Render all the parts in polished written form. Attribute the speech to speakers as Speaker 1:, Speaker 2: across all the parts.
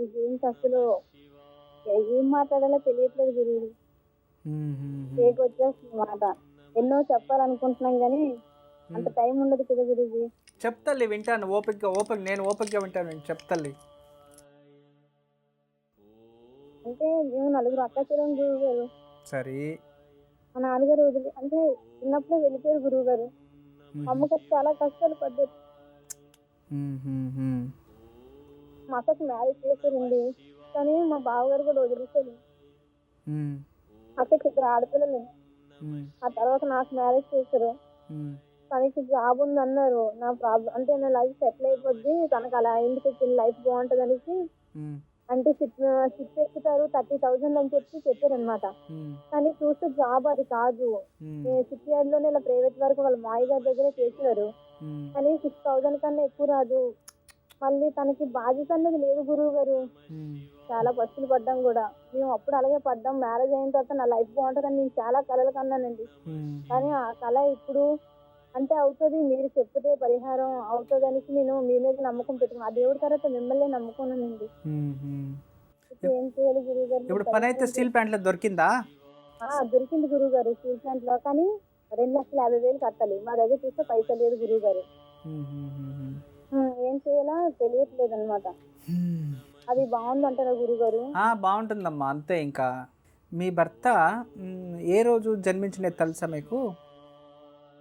Speaker 1: ఈ గేమ్స్ అసలు ఏం మాట్లాడాలో తెలియట్లేదు గురువు. కేక్ వచ్చేస్తుంది మాట. ఎన్నో చెప్పాలనుకుంటున్నాం కానీ అంత టైం ఉండదు కదా గురుజీ.
Speaker 2: చెప్తల్లి వింటాను నేను ఓపికగా వింటాను చెప్తల్లి.
Speaker 1: అంటే మేము నలుగురు అక్క చెల్లెలు గురువు గారు.
Speaker 2: సరే.
Speaker 1: మా నాన్నగారు వదిలి అంటే చిన్నప్పుడే వెళ్ళిపోయారు గురువు గారు. అమ్మకి చాలా కష్టాలు పడ్డారు. మా అక్కకి మ్యారేజ్ చేశారండి, కానీ మా బావగారు కూడా వదిలేశారు. అక్కకి 2 ఆడపిల్లలు. ఆ తర్వాత నాకు మ్యారేజ్ చేశారు. తనకి జాబ్ ఉంది అన్నారు. నా ప్రాబ్లం అంటే నా లైఫ్ సెటిల్ అయిపోద్ది, తనకు అలా ఎందుకు లైఫ్ బాగుంటది అనేసి అంటే షిప్ ఎక్కుతారు 30,000 అని చెప్పారు అనమాట. కానీ చూస్తే జాబ్ అది కాదు. షిప్ యార్డ్ లోనే ఇలా ప్రైవేట్ వరకు వాళ్ళ మాయ గారి దగ్గరే చేశారు, కానీ 6,000 కన్నా ఎక్కువ రాదు. మళ్ళీ తనకి బాధ్యత అనేది లేదు గురువు గారు. చాలా పస్తులు పడ్డాం కూడా. మేము అప్పుడు అలాగే పడ్డాం. మ్యారేజ్ అయిన తర్వాత నా లైఫ్ బాగుంటుందని నేను చాలా కలలు కన్నానండి. కానీ ఆ కళ ఇప్పుడు అంటే అవుతుంది, మీరు చెప్తే పరిహారం అవుతుంది అనేసి నేను మీ మీద నమ్మకం పెట్టుకున్నాను. ఆ దేవుడి తర్వాత మిమ్మల్ని నమ్ముకున్నానండి. ఏం చేయాలి గురువు గారు?
Speaker 2: ఇప్పుడు పని అయితే స్టీల్ ప్యాంట్ లో దొరికిందా?
Speaker 1: దొరికింది గురువు గారు స్టీల్ ప్యాంట్ లో, కానీ 2,50,000 కట్టాలి. మా దగ్గర చూస్తే పైసలు లేదు గురువు గారు. ఏం చేయాలో తెలియట్లేదు అనమాట. అది బాగుందంటారా గురువు గారు?
Speaker 2: బాగుంటుందమ్మా, అంతే. ఇంకా మీ భర్త ఏ రోజు జన్మించిన తెలుసా మీకు?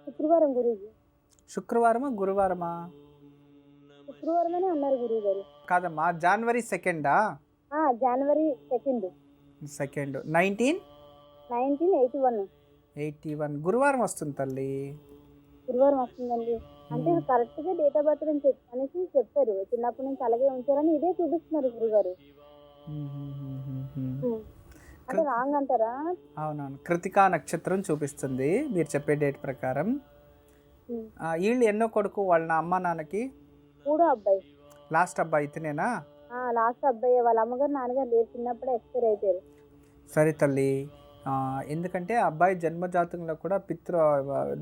Speaker 1: శుక్రవారం గురుజీ.
Speaker 2: శుక్రవారమా గురువారమా?
Speaker 1: శుక్రవారమనే అన్నారు గురువు గారు.
Speaker 2: కాదమ్మా, జనవరి 2nd.
Speaker 1: జనవరి 2
Speaker 2: 1981 గురువారం వస్తుంది తల్లి.
Speaker 1: గురువారం వస్తుందండి. అంటే కరెక్ట్ గా డేట్ ఆఫ్ బర్త్ అనేసి చెప్పారు. చిన్నప్పటి నుంచి అలాగే ఉంచారని ఇదే చూపిస్తున్నారు గురుగారు. అంటే రాంగ్ అంటారా?
Speaker 2: అవునవును, కృతికా నక్షత్రం చూపిస్తుంది మీరు చెప్పే డేట్ ప్రకారం. వీళ్ళు ఎన్నో కొడుకు వాళ్ళ అమ్మ నాన్నకి?
Speaker 1: 3వ అబ్బాయి.
Speaker 2: లాస్ట్ అబ్బాయి ఇతనేనా?
Speaker 1: లాస్ట్ అబ్బాయి. వాళ్ళ అమ్మగారు నాన్నగారు లేరు, చిన్నప్పుడే ఎక్స్పైర్ అయిపోయారు.
Speaker 2: సరే తల్లి, ఎందుకంటే అబ్బాయి జన్మజాతకంలో కూడా పితృ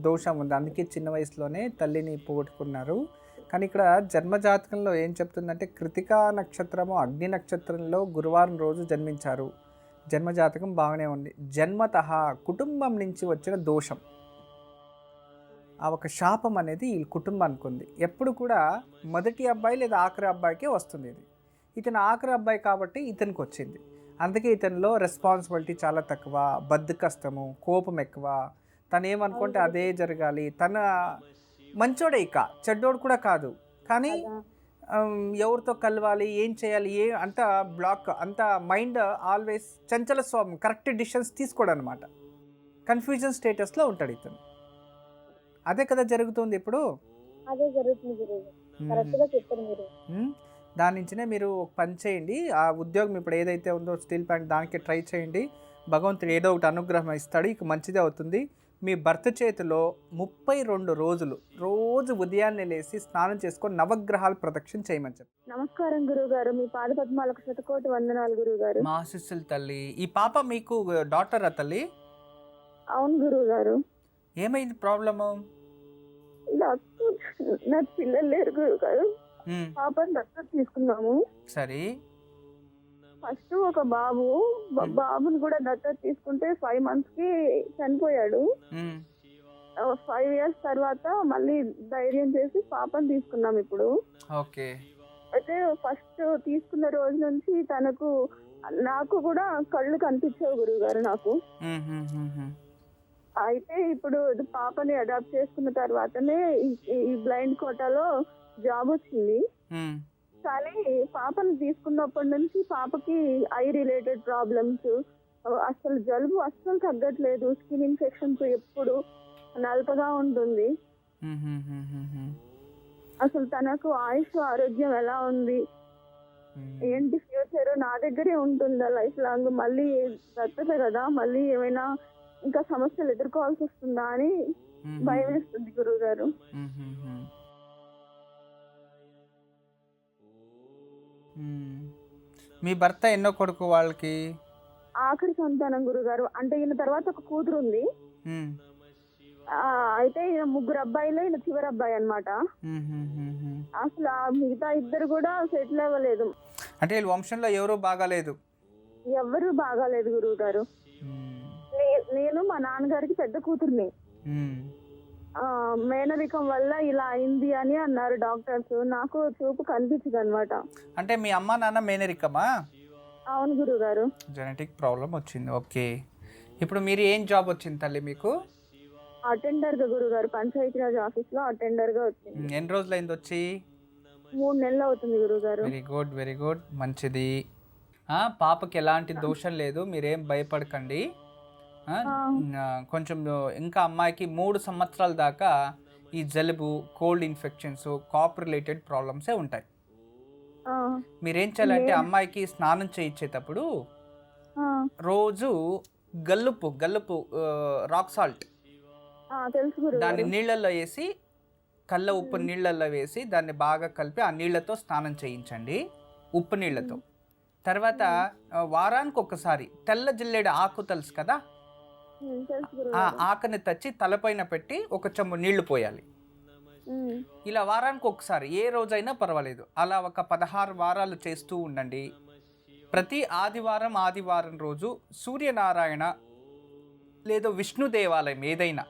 Speaker 2: దోషం ఉంది, అందుకే చిన్న వయసులోనే తల్లిని పోగొట్టుకున్నారు. కానీ ఇక్కడ జన్మజాతకంలో ఏం చెప్తుందంటే కృతికా నక్షత్రము అగ్ని నక్షత్రంలో గురువారం రోజు జన్మించారు. జన్మజాతకం బాగానే ఉంది. జన్మతః కుటుంబం నుంచి వచ్చిన దోషం, ఆ ఒక శాపం అనేది ఈ కుటుంబానికి ఉంది. ఎప్పుడు కూడా మొదటి అబ్బాయి లేదా ఆఖరి అబ్బాయికే వస్తుంది. ఇతను ఆఖరి అబ్బాయి కాబట్టి ఇతనికి వచ్చింది. అందుకే ఇతనిలో రెస్పాన్సిబిలిటీ చాలా తక్కువ, బద్ధకస్తము, కోపం ఎక్కువ. తను ఏమనుకుంటే అదే జరగాలి. తన మంచోడే, ఇక చెడ్డోడు కూడా కాదు, కానీ ఎవరితో కలవాలి, ఏం చేయాలి, అంత బ్లాక్, అంత మైండ్ ఆల్వేస్ చంచల స్వామి, కరెక్ట్ డిసిషన్స్ తీసుకోవడం అనమాట. కన్ఫ్యూజన్ స్టేటస్లో ఉంటాడు ఇతను. అదే కదా జరుగుతుంది ఇప్పుడు.
Speaker 1: అదే జరుగుతుంది.
Speaker 2: దాని నుంచినే మీరు పని చేయండి. ఆ ఉద్యోగం ఇప్పుడు ఏదైతే ఉందో స్టీల్ ప్లాంట్, దానికి ట్రై చేయండి. భగవంతుడు ఏదో ఒకటి అనుగ్రహం ఇస్తాడు, ఇక మంచిదే అవుతుంది. మీ భర్త చేతిలో 32 రోజులు రోజు ఉదయాన్నే లేసి స్నానం చేసుకొని నవగ్రహాలు ప్రదక్షిణ చేయమని చెప్పి.
Speaker 1: నమస్కారం గురువు గారు, మీ పాద పద్మాలకు శతకోటి వందనాలు గురువు గారు.
Speaker 2: మా ఆశీస్సులు తల్లి. ఈ పాప మీకు డాక్టరా తల్లి?
Speaker 1: అవును గురువు గారు.
Speaker 2: ఏమైంది ప్రాబ్లము?
Speaker 1: నాకు పిల్లలు లేరు గురువు గారు. పాపని దత్తత తీసుకున్నాము.
Speaker 2: సరే.
Speaker 1: ఫస్ట్ ఒక బాబుని కూడా దత్తత తీసుకుంటే 5 months కి చనిపోయాడు. 5 years తర్వాత మళ్ళీ ధైర్యం చేసి పాపని తీసుకున్నాం ఇప్పుడు.
Speaker 2: ఓకే.
Speaker 1: అయితే ఫస్ట్ తీసుకున్న రోజు నుంచి నాకు కూడా కళ్ళు కనిపించావు గురువు గారు నాకు. అయితే ఇప్పుడు పాపని అడాప్ట్ చేసుకున్న తర్వాతనే ఈ బ్లైండ్ కోటాలో జాబ్ వచ్చింది. కానీ పాపను తీసుకున్నప్పటి నుంచి పాపకి ఐ రిలేటెడ్ ప్రాబ్లమ్స్, అసలు జలుబు అస్సలు తగ్గట్లేదు, స్కిన్ ఇన్ఫెక్షన్స్ ఎప్పుడు నలపగా ఉంటుంది. అసలు తనకు ఆయుష్ ఆరోగ్యం ఎలా ఉంది, ఏంటి ఫ్యూచర్ నా దగ్గరే ఉంటుందా లైఫ్ లాంగ్, మళ్ళీ దత్తత కదా మళ్ళీ ఏమైనా ఇంకా సమస్యలు ఎదుర్కోవాల్సి వస్తుందా అని భయం వేస్తుంది గురువు గారు.
Speaker 2: మీ భర్త ఎన్నో కొడుకు వాళ్ళకి?
Speaker 1: ఆఖరి సంతానం గురుగారు. అంటే ఈయన తర్వాత ఒక కూతురు ఉంది. అయితే ఈయన 3 అబ్బాయిలు, ఈయన చివరి అబ్బాయి అన్నమాట. అసలు మిగతా 2 కూడా సెటిల్ అవ్వలేదు.
Speaker 2: అంటే వీళ్ళ వంశంలో ఎవరూ బాగాలేదు.
Speaker 1: ఎవ్వరూ బాగాలేదు గురువు గారు. నేను మా నాన్నగారికి పెద్ద కూతుర్ని. మేనరికం వల్ల ఇలా అయింది అని అన్నారు డాక్టర్స్. నాకు చూపు కనిపించదు అనమాట.
Speaker 2: అంటే మీ అమ్మ నాన్న మేనరికమా?
Speaker 1: అవును గురువు గారు.
Speaker 2: జెనెటిక్ ప్రాబ్లం వచ్చింది. ఓకే, ఇప్పుడు మీరు ఏం జాబ్ వచ్చింది తల్లి మీకు?
Speaker 1: అటెండర్ గా గురువు గారు, పంచాయతీరాజ్ ఆఫీస్ లో అటెండర్ గా వచ్చింది.
Speaker 2: ఎన్ని రోజులు అయింది వచ్చి?
Speaker 1: 3 నెలలు అవుతుంది గురువు గారు.
Speaker 2: వెరీ గుడ్, వెరీ గుడ్, మంచిది. పాపకి ఎలాంటి దోషం లేదు, మీరేం భయపడకండి. కొంచెం ఇంకా అమ్మాయికి 3 సంవత్సరాల దాకా ఈ జలుబు, కోల్డ్ ఇన్ఫెక్షన్స్, కాప్ రిలేటెడ్ ప్రాబ్లమ్సే ఉంటాయి. మీరేం చేయాలంటే అమ్మాయికి స్నానం చేయించేటప్పుడు రోజు గల్లుపు రాక్ సాల్ట్ దాన్ని నీళ్ళల్లో వేసి, కళ్ళ ఉప్పు నీళ్ళల్లో వేసి దాన్ని బాగా కలిపి ఆ నీళ్ళతో స్నానం చేయించండి, ఉప్పు నీళ్ళతో. తర్వాత వారానికి ఒకసారి తెల్ల జిల్లేడు ఆకు తెలుసు కదా, ఆ ఆకుని తెచ్చి తలపైన పెట్టి ఒక చెంబు నీళ్లు పోయాలి. ఇలా వారానికి ఒకసారి, ఏ రోజైనా పర్వాలేదు, అలా ఒక 16 వారాలు చేస్తూ ఉండండి. ప్రతి ఆదివారం రోజు సూర్యనారాయణ లేదా విష్ణు దేవాలయం ఏదైనా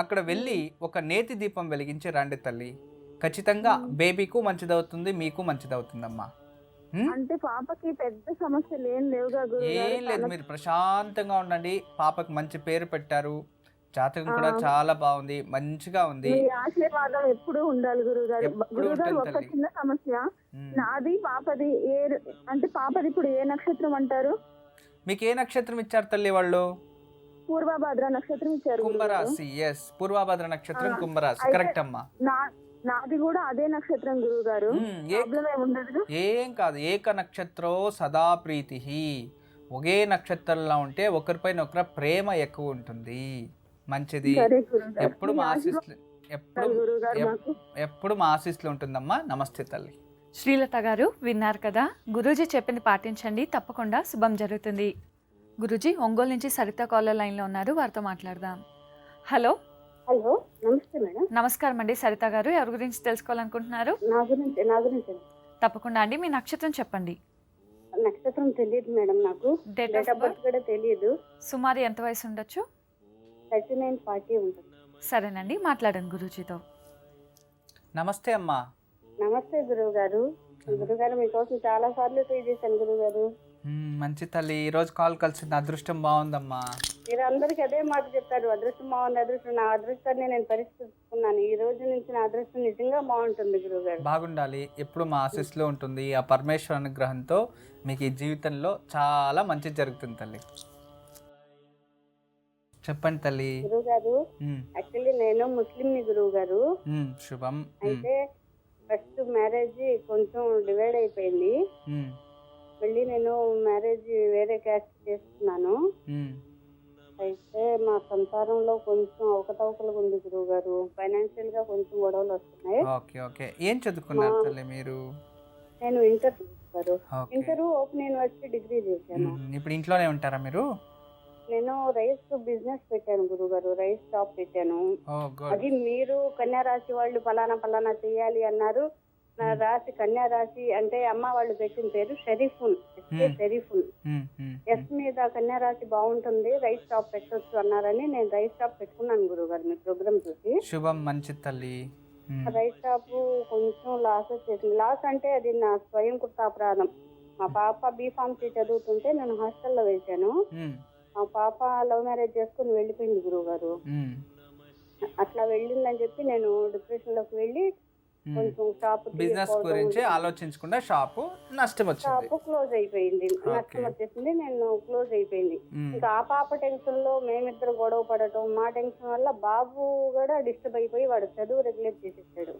Speaker 2: అక్కడ వెళ్ళి ఒక నేతి దీపం వెలిగించి రండి తల్లి. ఖచ్చితంగా బేబీకు మంచిదవుతుంది, మీకు మంచిదవుతుందమ్మా.
Speaker 1: అంటే పాపకి పెద్ద సమస్యలు ఏం లేవుగా గురువు గారు?
Speaker 2: ఏం లేదు, మీరు ప్రశాంతంగా ఉండండి. పాపకి మంచి పేరు పెట్టారు, జాతకం కూడా చాలా బాగుంది, మంచిగా ఉంది.
Speaker 1: మీ ఆశీర్వాదం ఎప్పుడు ఉండాలి గురువు గారు. గురువు గారు ఒక చిన్న సమస్య, నాది పాపది అంటే పాపది ఇప్పుడు ఏ నక్షత్రం అంటారు?
Speaker 2: మీకు ఏ నక్షత్రం ఇచ్చారు తల్లి వాళ్ళు?
Speaker 1: పూర్వభద్ర నక్షత్రం ఇచ్చారు.
Speaker 2: కుంభరాశి. ఎస్, పూర్వభద్ర నక్షత్రం, కుంభరాశి, కరెక్ట్ అమ్మా.
Speaker 1: నాది కూడా అదే నక్షత్రం గురువు గారు.
Speaker 2: ఏం కాదు, ఏక నక్షత్రో సదా ప్రీతి. ఒకే నక్షత్రంలో ఉంటే ఒకరిపైన ఒకరి ప్రేమ ఎక్కువ ఉంటుంది, మంచిది. ఎప్పుడు మా ఆశీస్సులు, ఎప్పుడు మా ఆశీస్సులు ఉంటుందమ్మా. నమస్తే తల్లి.
Speaker 3: శ్రీలత గారు విన్నారు కదా, గురూజీ చెప్పింది పాటించండి, తప్పకుండా శుభం జరుగుతుంది. గురూజీ ఒంగోలు నుంచి సరిత కాలర్ లైన్లో ఉన్నారు, వారితో మాట్లాడదాం. హలో.
Speaker 1: హలో, నమస్తే మేడం.
Speaker 3: నమస్కారం అండి. సరిత గారు, ఎవరి గురించి తెలుసుకోవాలనుకుంటున్నారు?
Speaker 1: నా గురించి.
Speaker 3: తప్పకుండా అండి, మీ నక్షత్రం చెప్పండి.
Speaker 1: నక్షత్రం తెలియదు మేడం నాకు. డేట్ ఆఫ్ బర్త్ కూడా తెలియదు.
Speaker 3: సుమారు ఎంత వయసు ఉండొచ్చు?
Speaker 1: 39-40 ఉంటుంది.
Speaker 3: సరేనండి, మాట్లాడండి గురూజీతో.
Speaker 2: నమస్తే అమ్మా.
Speaker 1: నమస్తే గురువు గారు. మీకోసం చాలా సార్లు ట్రై చేశాను గురువు గారు.
Speaker 2: మంచి తల్లి, ఈ రోజు కాల్ కలిసింది, అదృష్టం బాగుందమ్మా.
Speaker 1: మీరు అందరికి అదే మాట చెప్పారు, అదృష్టం బాగుంది, అదృష్టం. నా అదృష్టాన్ని నేను పరిష్కరించుకున్నాను. ఈ రోజు నుంచి నా అదృష్టం నిజంగా బాగుంటుంది గురువు గారు.
Speaker 2: బాగుండాలి, ఎప్పుడు మా ఆశీస్సులో ఉంటుంది. ఆ పరమేశ్వర అనుగ్రహంతో మీకు ఈ జీవితంలో చాలా మంచి జరుగుతుంది తల్లి. చెప్పండి తల్లి.
Speaker 1: గురువు గారు, యాక్చువల్లీ నేను ముస్లింని గురువు గారు.
Speaker 2: శుభం.
Speaker 1: అయితే ఫస్ట్ మ్యారేజ్ కొంచెం డివైడ్ అయిపోయింది. మళ్ళీ నేను మ్యారేజ్ వేరే క్యాస్ట్ చేస్తున్నాను. అయితే మా సంసారంలో కొంచెం అవకతవకలుగా ఉంది గురువు గారు. ఫైనాన్షియల్ గా కొంచెం గొడవలు వస్తున్నాయి.
Speaker 2: ఏం చదువుకున్నారు తల్లి మీరు?
Speaker 1: నేను ఇంటర్ ఓపెన్ యూనివర్సిటీ డిగ్రీ చేశాను.
Speaker 2: ఇప్పుడు ఇంట్లోనే ఉంటారా మీరు?
Speaker 1: నేను రైస్ బిజినెస్ పెట్టాను గురువు గారు, రైస్ షాప్ పెట్టాను. అది మీరు కన్యా రాశి వాళ్ళు పలానా చేయాలి అన్నారు. నా రాశి కన్యా రాశి, అంటే అమ్మ వాళ్ళు పెట్టిన పేరు షరీఫుల్. ఎస్ మీద కన్యా రాశి బాగుంటుంది, రైస్ షాప్ పెట్టొచ్చు అన్నారని నేను రైస్ షాప్ పెట్టుకున్నాను గురువు గారు. మీ ప్రోగ్రామ్ చూసి.
Speaker 2: శుభం, మంచి తల్లి.
Speaker 1: రైస్ షాప్ కొంచెం లాస్ వచ్చేసింది. లాస్ అంటే అది నా స్వయం కృతాపరాధం. మా పాప B.Pharmacy చదువుతుంటే నేను హాస్టల్లో వేశాను. మా పాప లవ్ మ్యారేజ్ చేసుకుని వెళ్ళిపోయింది గురువు గారు. అట్లా వెళ్ళిందని చెప్పి నేను డిప్రెషన్ లోకి వెళ్ళి కొంచెం షాప్
Speaker 2: బిజినెస్ గురించి ఆలోచించకుండా షాప్ నష్టం వచ్చింది.
Speaker 1: షాప్ క్లోజ్ అయిపోయింది, నష్టం వచ్చేసింది. నేను క్లోజ్ అయిపోయింది. ఇంకా ఆ పాప టెన్షన్ లో మేమిద్దరు గొడవ పడటం, మా టెన్షన్ వల్ల బాబు కూడా డిస్టర్బ్ అయిపోయి వాడు చదువు రెగ్యులేట్ చేసేసాడు.